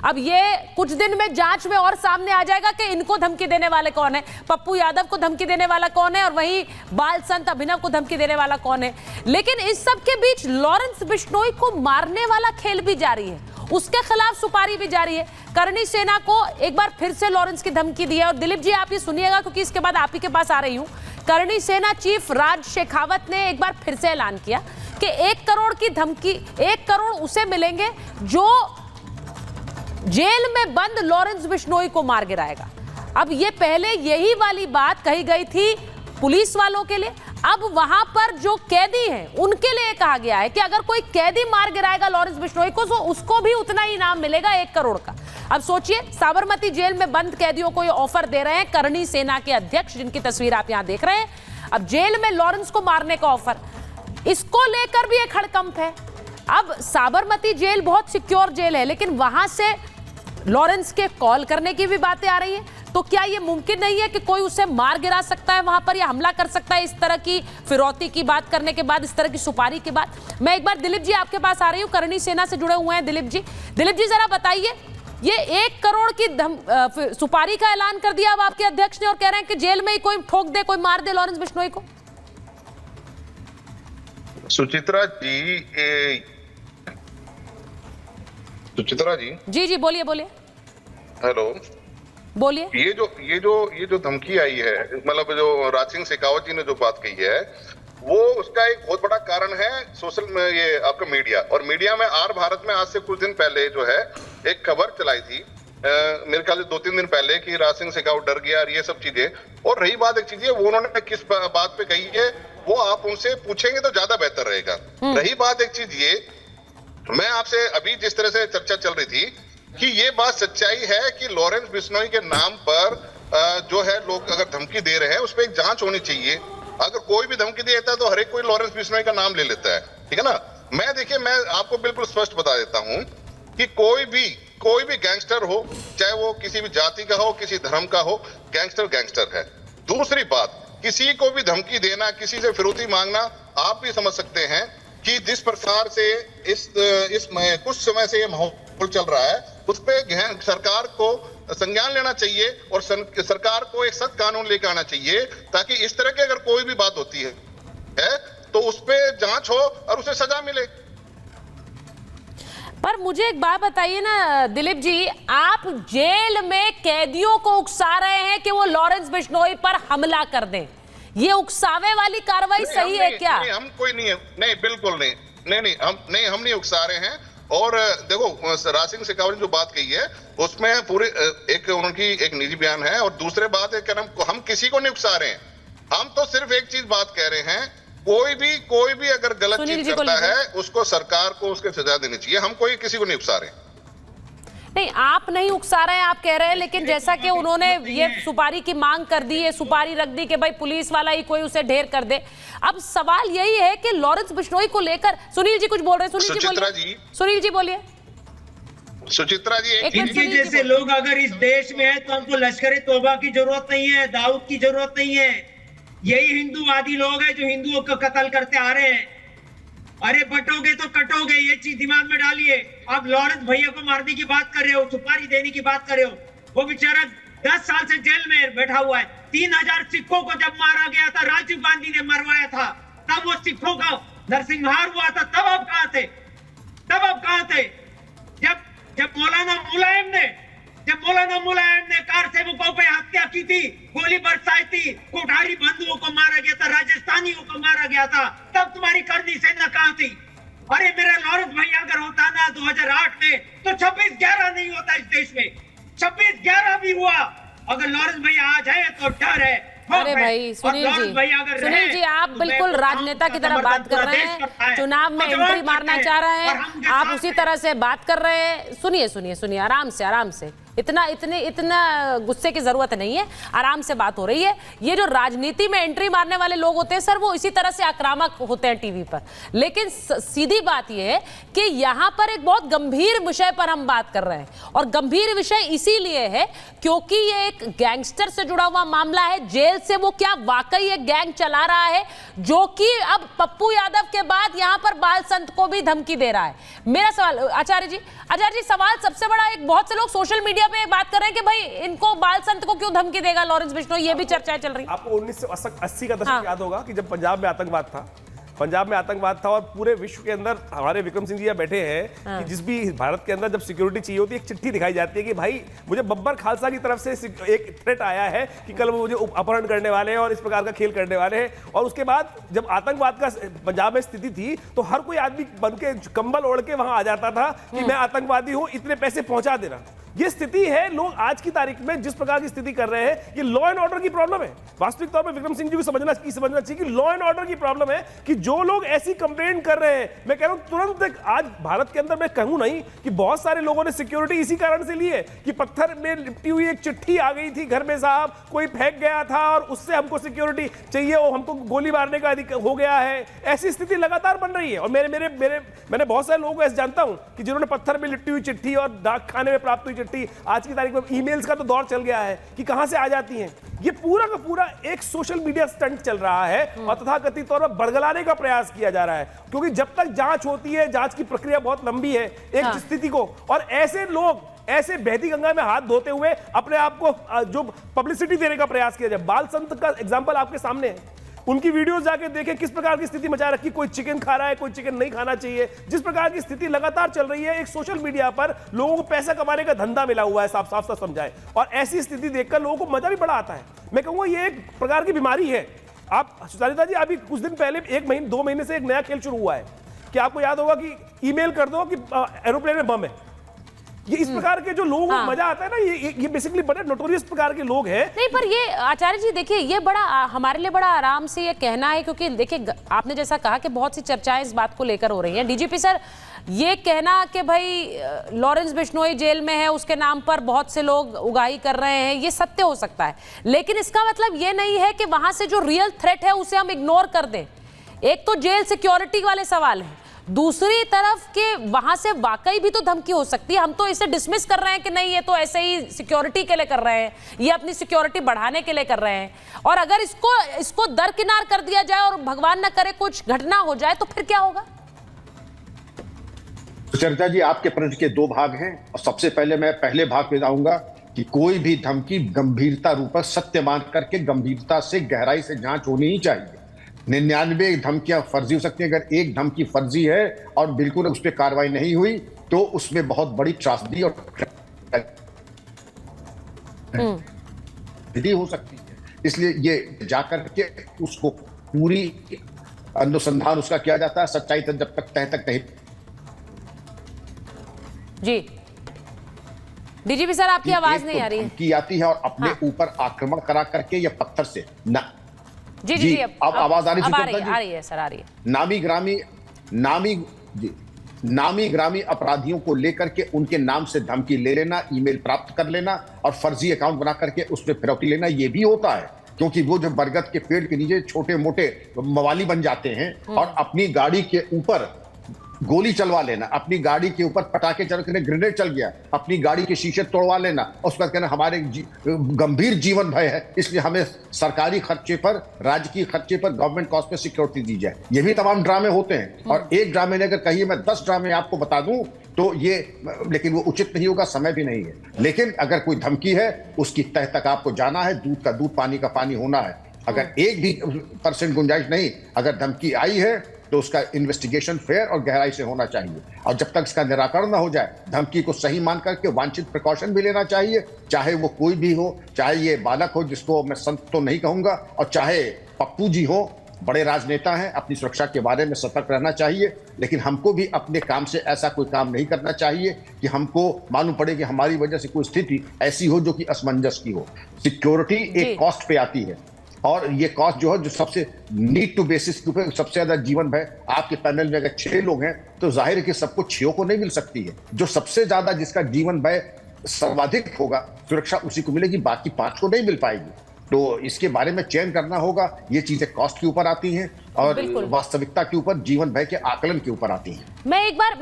अब ये कुछ दिन में जांच में और सामने आ जाएगा कि इनको धमकी देने वाले कौन है, पप्पू यादव को धमकी देने वाला कौन है और वहीं बाल संत अभिनव को धमकी देने वाला कौन है। लेकिन इस सब के बीच लॉरेंस बिश्नोई को मारने वाला खेल भी जारी है, उसके खिलाफ सुपारी भी जारी है। करणी सेना को एक बार फिर से लॉरेंस की धमकी दी है। और दिलीप जी आप ये सुनिएगा क्योंकि इसके बाद आप ही के पास आ रही हूं। करणी सेना चीफ राज शेखावत ने एक बार फिर से ऐलान किया कि 1 करोड़ की धमकी, 1 करोड़ उसे मिलेंगे जो जेल में बंद लॉरेंस बिश्नोई को मार गिराएगा। अब ये पहले यही वाली बात कही गई थी पुलिस वालों के लिए, अब वहां पर जो कैदी हैं उनके लिए कहा गया है कि अगर कोई कैदी मार गिराएगा लॉरेंस बिश्नोई को तो उसको भी उतना ही इनाम मिलेगा 1 करोड़ का। अब सोचिए, साबरमती जेल में बंद कैदियों को ये ऑफर दे रहे हैं करणी सेना के अध्यक्ष, जिनकी तस्वीर आप यहां देख रहे हैं। अब जेल में लॉरेंस को मारने का ऑफर, इसको लेकर भी एक हड़कंप है। अब साबरमती जेल बहुत सिक्योर जेल है, लेकिन वहां से लॉरेंस के कॉल करने की भी बातें आ रही है। तो क्या यह मुमकिन नहीं है कि कोई उसे मार गिरा सकता है वहां पर या हमला कर सकता है इस तरह की फिरौती की बात करने के बाद, इस तरह की सुपारी के बाद? मैं एक बार दिलीप जी आपके पास आ रही हूं, करणी सेना से जुड़े हुए हैं दिलीप जी जरा बताइए, ये 1 करोड़ की सुपारी का ऐलान कर दिया अब आपके अध्यक्ष ने और कह रहे हैं कि जेल में ही कोई ठोक दे, कोई मार दे लॉरेंस बिश्नोई को। सुचित्रा जी जी बोलिए हेलो, बोलिए। ये जो धमकी आई है, मतलब जो राज सिंह शेखावत जी ने जो बात कही है, वो उसका एक बहुत बड़ा कारण है सोशल में ये आपका मीडिया। और मीडिया में आर भारत में आज से कुछ दिन पहले जो है एक खबर चलाई थी, मेरे ख्याल से 2-3 दिन पहले, कि राज सिंह शेखावत डर गया और ये सब चीजें। और रही बात एक चीज है, वो उन्होंने किस बात पे कही है वो आप उनसे पूछेंगे तो ज्यादा बेहतर रहेगा। रही बात एक चीज ये, मैं आपसे अभी जिस तरह से चर्चा चल रही थी कि ये बात सच्चाई है कि लॉरेंस बिश्नोई के नाम पर जो है लोग अगर धमकी दे रहे हैं उस पर एक जांच होनी चाहिए। अगर कोई भी धमकी देता है तो हर एक कोई लॉरेंस बिश्नोई का नाम ले लेता है, ठीक है ना। देखिए मैं आपको बिल्कुल स्पष्ट बता देता हूं कि कोई भी गैंगस्टर हो, चाहे वो किसी भी जाति का हो, किसी धर्म का हो, गैंगस्टर है। दूसरी बात, किसी को भी धमकी देना, किसी से फिरौती मांगना, आप भी समझ सकते हैं कि जिस प्रकार से इस कुछ समय से ये माहौल चल रहा है, उस पे सरकार को संज्ञान लेना चाहिए और सरकार को एक सख्त कानून लेकर आना चाहिए, ताकि इस तरह की अगर कोई भी बात होती है तो उस पे जांच हो और उसे सजा मिले। पर मुझे एक बात बताइए ना दिलीप जी, आप जेल में कैदियों को उकसा रहे हैं कि वो लॉरेंस बिश्नोई पर हमला कर दें, ये उकसावे वाली कार्रवाई सही है क्या? नहीं, हम कोई नहीं है, नहीं बिल्कुल नहीं, हम नहीं उकसा रहे हैं। और देखो, राज सिंह शेखावत ने जो बात कही है उसमें पूरे एक उनकी एक निजी बयान है, और दूसरे बात है कि हम किसी को नहीं उकसा रहे हैं, हम तो सिर्फ एक चीज बात कह रहे हैं, कोई भी अगर गलत चीज करता है उसको सरकार को उसके सजा देनी चाहिए। हम कोई किसी को नहीं उकसा रहे। नहीं, आप नहीं उकसा रहे हैं, आप कह रहे हैं, लेकिन जैसा कि उन्होंने ये सुपारी की मांग कर दी है, सुपारी रख दी कि भाई पुलिस वाला ही कोई उसे ढेर कर दे। अब सवाल यही है कि लॉरेंस बिश्नोई को लेकर सुनील जी कुछ बोल रहे हैं। सुनील जी बोलिए। सुचित्रा जी, इनके जैसे लोग अगर इस देश में है तो हमको लश्कर तौबा की जरूरत नहीं है, दाऊद की जरूरत नहीं है। यही हिंदूवादी लोग हैं जो हिंदुओं को कत्ल करते आ रहे हैं। अरे बटोगे तो कटोगे, ये चीज दिमाग में डालिए। आप लॉरेंस भैया को मारने की बात कर रहे हो, सुपारी देने की बात कर रहे हो, वो बेचारा 10 साल से जेल में बैठा हुआ है। 3000 सिखों को जब मारा गया था, राजीव गांधी ने मरवाया था, तब वो सिखों का नरसंहार हुआ था, तब आप कहां थे? जब मौलाना मुलायम ने कार सेवकों पे हत्या की थी, गोली बरसाई थी, कोठारी बंधुओं को मारा गया था, राजस्थानियों को मारा गया था, तब तुम्हारी करनी सेना कहां थी? अरे मेरा लॉरेंस भैया अगर होता ना 2008 में तो 26/11 नहीं होता इस देश में, 26/11 भी हुआ। अगर लॉरेंस भैया आ जाए तो डर है। अरे भाई सुनील जी आप बिल्कुल राजनेता की तरह बात कर रहे हैं, चुनाव में एंट्री मारना चाह रहे हैं, आप उसी तरह से बात कर रहे हैं। सुनिए आराम से, इतना गुस्से की जरूरत नहीं है, आराम से बात हो रही है। ये जो राजनीति में एंट्री मारने वाले लोग होते हैं सर, वो इसी तरह से आक्रामक होते हैं टीवी पर। लेकिन सीधी बात यह है कि यहाँ पर एक बहुत गंभीर विषय पर हम बात कर रहे हैं, और गंभीर विषय इसीलिए है क्योंकि ये एक गैंगस्टर से जुड़ा हुआ मामला है, जेल से वो क्या वाकई एक गैंग चला रहा है जो कि अब पप्पू यादव के बाद यहां पर बाल संत को भी धमकी दे रहा है। मेरा सवाल आचार्य जी सवाल सबसे बड़ा, एक बहुत से लोग सोशल मीडिया पे बात कर रहे हैं कि भाई इनको बाल संत को क्यों धमकी देगा लॉरेंस बिश्नोई, ये भी चर्चाएं चल रही। आपको 1980 का दशक याद होगा कि जब पंजाब में आतंकवाद था और पूरे विश्व के अंदर हमारे विक्रम सिंह जी बैठे हैं कि जिस भी भारत के अंदर जब सिक्योरिटी चाहिए होती है, एक चिट्ठी दिखाई जाती है कि भाई मुझे बब्बर खालसा की तरफ से एक थ्रेट आया है कि कल वो मुझे अपहरण करने वाले हैं और इस प्रकार का खेल करने वाले हैं। और उसके बाद जब आतंकवाद का पंजाब में स्थिति थी तो हर कोई आदमी बन के कंबल ओढ़ के वहां आ जाता था कि मैं आतंकवादी हूं, इतने पैसे पहुंचा देना। ये स्थिति है, लोग आज की तारीख में जिस प्रकार की स्थिति कर रहे हैं, ये लॉ एंड ऑर्डर की प्रॉब्लम है। वास्तविक तौर पे विक्रम सिंह जी को समझना चाहिए कि लॉ एंड ऑर्डर की प्रॉब्लम है कि जो लोग ऐसी कंप्लेंट कर रहे हैं, मैं कह रहा हूं तुरंत आज भारत के अंदर मैं कहूं नहीं कि बहुत सारे लोगों ने सिक्योरिटी इसी कारण से ली है कि पत्थर में लिपटी हुई एक चिट्ठी आ गई थी घर में साहब, कोई फेंक गया था और उससे हमको सिक्योरिटी चाहिए और हमको गोली मारने का अधिकार हो गया है। ऐसी स्थिति लगातार बन रही है और मैंने बहुत सारे लोगों को ऐसे जानता हूं कि जिन्होंने पत्थर में लिपटी हुई चिट्ठी और डाक खाने में प्राप्त हुई चिट्ठी, आज की तारीख में ईमेल्स का तो दौर चल गया है कि कहां से आ जाती हैं। ये पूरा का पूरा एक सोशल मीडिया स्टंट चल रहा है और तथाकथित तौर पर बरगलाने का प्रयास किया जा रहा है, क्योंकि जब तक जांच होती है, जांच की प्रक्रिया बहुत लंबी है एक स्थिति को, और ऐसे लोग ऐसे बहती गंगा में हाथ धोते हुए अपने आप को जो पब्लिसिटी देने का प्रयास किया जाए। बाल संत का एग्जांपल आपके सामने है, उनकी वीडियोस जाके देखें किस प्रकार की स्थिति मचा रखी, कोई चिकन खा रहा है, कोई चिकन नहीं खाना चाहिए, जिस प्रकार की स्थिति लगातार चल रही है। एक सोशल मीडिया पर लोगों को पैसा कमाने का धंधा मिला हुआ है, साफ साफ समझाए, और ऐसी स्थिति देखकर लोगों को मजा भी बड़ा आता है। मैं कहूंगा ये एक प्रकार की बीमारी है। आप सुचारिता जी, अभी कुछ दिन पहले 2 महीने से एक नया खेल शुरू हुआ है कि आपको याद होगा कि ईमेल कर दो कि एरोप्लेन में बम है। ये इस प्रकार के जो लोगों को मजा आता है ना, ये बेसिकली बड़े नोटोरियस प्रकार के लोग हैं। नहीं, पर ये आचार्य जी देखिए, ये बड़ा हमारे लिए बड़ा आराम से ये कहना है, क्योंकि देखिए आपने जैसा कहा कि बहुत सी चर्चाएं इस बात को लेकर हो रही हैं। डीजीपी सर, ये कहना कि भाई लॉरेंस बिश्नोई जेल में है, उसके नाम पर बहुत से लोग उगाही कर रहे हैं, ये सत्य हो सकता है, लेकिन इसका मतलब ये नहीं है कि वहां से जो रियल थ्रेट है उसे हम इग्नोर कर दें। एक तो जेल सिक्योरिटी वाले सवाल हैं, दूसरी तरफ के वहां से वाकई भी तो धमकी हो सकती है। हम तो इसे डिसमिस कर रहे हैं कि नहीं, ये तो ऐसे ही सिक्योरिटी के लिए कर रहे हैं, ये अपनी सिक्योरिटी बढ़ाने के लिए कर रहे हैं, और अगर इसको दरकिनार कर दिया जाए और भगवान न करे कुछ घटना हो जाए तो फिर क्या होगा? सुचरिता जी, आपके प्रश्न के 2 भाग हैं और सबसे पहले मैं पहले भाग पे जाऊंगा कि कोई भी धमकी गंभीरता रूप सत्य मान करके गंभीरता से गहराई से जांच होनी ही चाहिए। 99 धमकियां फर्जी हो सकती हैं। अगर एक धमकी फर्जी है और बिल्कुल उस पर कार्रवाई नहीं हुई तो उसमें बहुत बड़ी त्रासदी और विधि हो सकती है। इसलिए ये जाकर के उसको पूरी अनुसंधान उसका किया जाता है, सच्चाई तक जब तक तह तक नहीं। जी डीजीपी सर, आपकी आवाज नहीं आ रही है। धमकी आती है और अपने ऊपर आक्रमण करा करके या पत्थर से ना। जी अब आवाज आ रही है सर, आ रही है। नामी ग्रामी अपराधियों को लेकर के उनके नाम से धमकी ले लेना, ईमेल प्राप्त कर लेना और फर्जी अकाउंट बना करके उसमें फिरौती लेना, ये भी होता है। क्योंकि वो जो बरगद के पेड़ के नीचे छोटे मोटे मवाली बन जाते हैं और अपनी गाड़ी के ऊपर गोली चलवा लेना, अपनी गाड़ी के ऊपर पटाखे चल कर ग्रेनेड चल गया, अपनी गाड़ी के शीशे तोड़वा लेना, उस पर कहना हमारे गंभीर जीवन भय है, इसलिए हमें सरकारी खर्चे पर, राजकीय खर्चे पर, गवर्नमेंट कॉस्ट पर सिक्योरिटी दी जाए। ये भी तमाम ड्रामे होते हैं और एक ड्रामे ने अगर कहिए मैं 10 ड्रामे आपको बता दूं तो ये, लेकिन वो उचित नहीं होगा, समय भी नहीं है। लेकिन अगर कोई धमकी है उसकी तह तक आपको जाना है, दूध का दूध पानी का पानी होना है। अगर 1% गुंजाइश नहीं, अगर धमकी आई है तो उसका इन्वेस्टिगेशन फेयर और गहराई से होना चाहिए और जब तक इसका निराकरण ना हो जाए धमकी को सही मान करके वांछित प्रिकॉशन भी लेना चाहिए, चाहे वो कोई भी हो, चाहे ये बालक हो जिसको मैं संत तो नहीं कहूंगा, और चाहे पप्पू जी हो, बड़े राजनेता हैं, अपनी सुरक्षा के बारे में सतर्क रहना चाहिए। लेकिन हमको भी अपने काम से ऐसा कोई काम नहीं करना चाहिए कि हमको मालूम पड़े कि हमारी वजह से कोई स्थिति ऐसी हो जो कि असमंजस की हो। सिक्योरिटी एक कॉस्ट पे आती है और ये कॉस्ट जो है, जो सबसे नीड टू बेसिस के ऊपर सबसे ज्यादा जीवन भय, आपके पैनल में अगर 6 लोग हैं तो जाहिर है कि सबको 6 को नहीं मिल सकती है। जो सबसे ज्यादा जिसका जीवन भय सर्वाधिक होगा, सुरक्षा उसी को मिलेगी, बाकी 5 को नहीं मिल पाएगी। तो इसके बारे में चयन करना होगा। ये चीजें कॉस्ट के ऊपर आती हैं और वास्तविकता के ऊपर, जीवन भय के आकलन के ऊपर आती हैं। मैं एक बार